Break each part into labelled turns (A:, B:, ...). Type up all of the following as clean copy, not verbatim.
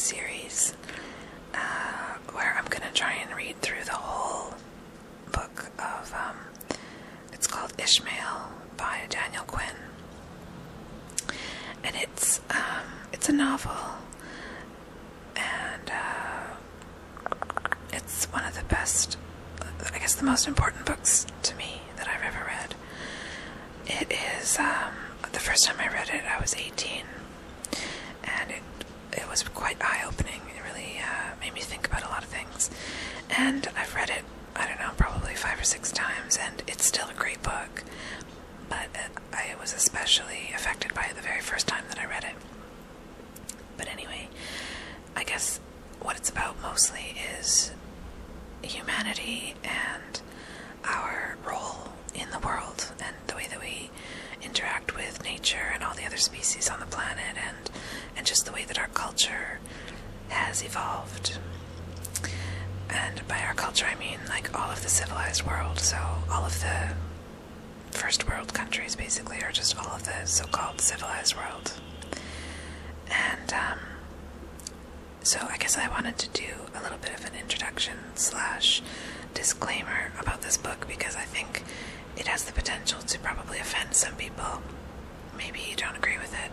A: series where I'm going to try and read through the whole book of, it's called Ishmael by Daniel Quinn. And it's a novel, and it's one of the best, I guess the most important books to me that I've ever read. It is, the first time I read it, I was 18, and it was quite eye-opening. It really made me think about a lot of things, and I've read it, I don't know, probably 5 or 6 times, and it's still a great book, but I was especially affected by it the very first time that I read it. But anyway, I guess what it's about mostly is humanity and our role in the world, and the way that we interact with nature and all the other species on the planet, and just the way that our culture has evolved. And by our culture I mean like all of the civilized world, so all of the first world countries basically, or just all of the so-called civilized world. And so I guess I wanted to do a little bit of an introduction / disclaimer about this book, because I think it has the potential to probably offend some people. Maybe you don't agree with it.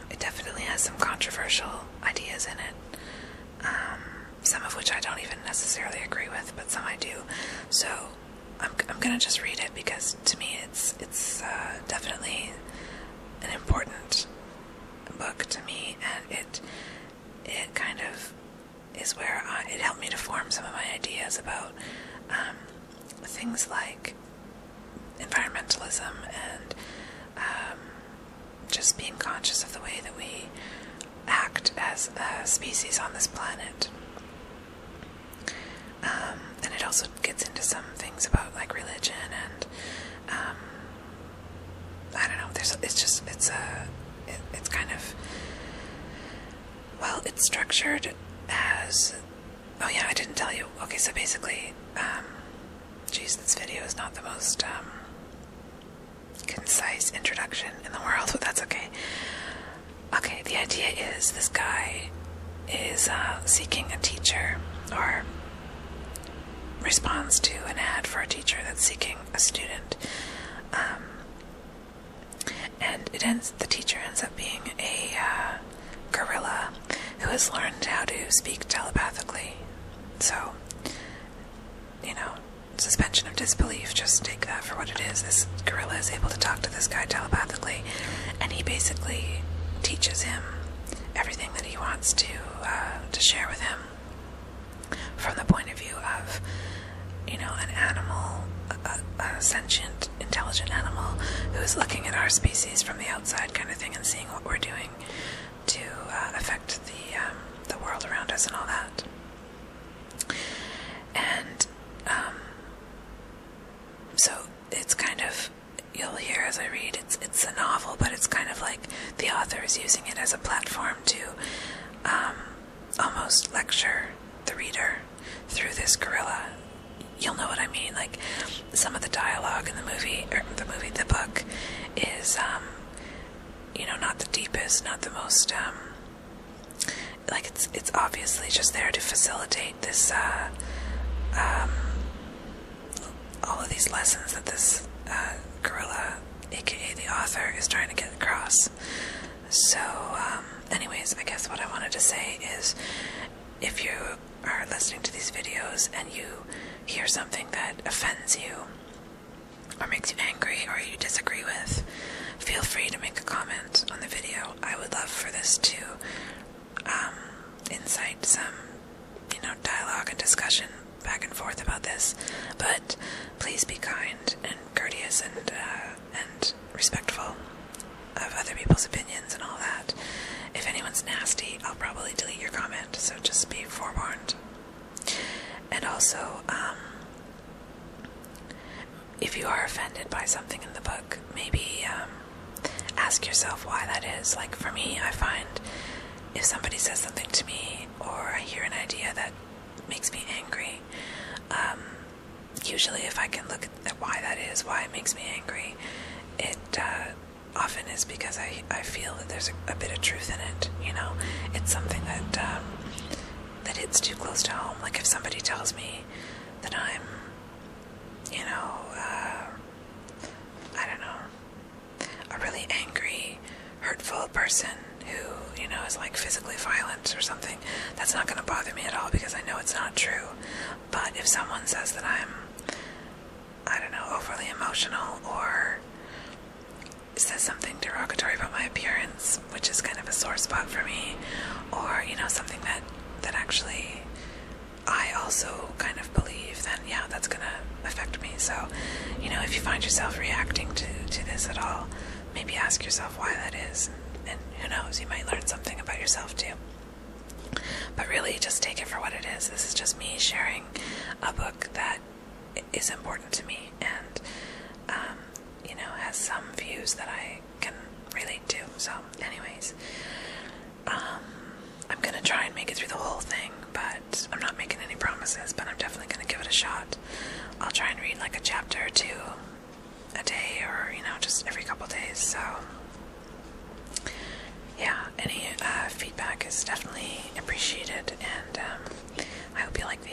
A: It definitely has some controversial ideas in it, some of which I don't even necessarily agree with, but some I do. So I'm gonna just read it, because to me it's definitely an important book to me, and it kind of is where it helped me to form some of my ideas about things like environmentalism and just being conscious of the way that we act as a species on this planet. And it also gets into some things about like religion and I don't know. It's kind of, well, it's structured as, oh yeah, I didn't tell you. Okay, so basically, geez, this video is not the most concise introduction in the world, but that's okay. Okay, the idea is this guy is seeking a teacher, or responds to an ad for a teacher that's seeking a student. And the teacher ends up being a gorilla who has learned how to speak telepathically. So, you know, suspension of disbelief, just take that for what it is. This gorilla is able to talk to this guy telepathically, and he basically teaches him everything that he wants to share with him from the point of view of, you know, an animal, a sentient, intelligent animal who is looking at our species from the outside kind of thing, and seeing what we're doing to affect the world around us and all that. And so it's kind of, you'll hear as I read, it's a novel, but it's kind of like the author is using it as a platform to almost lecture the reader through this gorilla. You'll know what I mean. Like, some of the dialogue in the book is, you know, not the deepest, not the most, like, it's obviously just there to facilitate this, all of these lessons that this gorilla, aka the author, is trying to get across. So, anyways, I guess what I wanted to say is, if you are listening to these videos and you hear something that offends you, or makes you angry, or you disagree with, feel free to make a comment on the video. I would love for this to incite some, you know, dialogue and discussion back and forth about this. But please be kind and courteous and respectful of other people's opinions and all that. If anyone's nasty, I'll probably delete your comment, so just be forewarned. And also, if you are offended by something in the book, maybe ask yourself why that is. Like, for me, I find if somebody says something to me, or I hear an idea that makes me angry, usually if I can look at why that is, why it makes me angry, it often is because I feel that there's a bit of truth in it, you know. It's something that that hits too close to home. Like if somebody tells me that I'm, you know, I don't know, a really angry, hurtful person who, you know, is like physically violent or something, that's not going to bother me at all because I know it's not true. But if someone says that I'm, I don't know, overly emotional, or says something derogatory about my appearance, which is kind of a sore spot for me, or, you know, something that actually I also kind of believe, then yeah, that's gonna affect me. So, you know, if you find yourself reacting to this at all, maybe ask yourself why that is, and who knows, you might learn something about yourself too. But really, just take it for what it is. This is just me sharing a book that is important to me, and you know, has some views that I can relate to. So anyways, I'm gonna try and make it through the whole thing, but I'm not making any promises, but I'm definitely gonna give it a shot. I'll try and read like a chapter or two a day, or, you know, just every couple days. So yeah, any feedback is definitely appreciated, and I hope you like the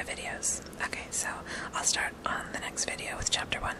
A: videos. Okay, so I'll start on the next video with chapter 1.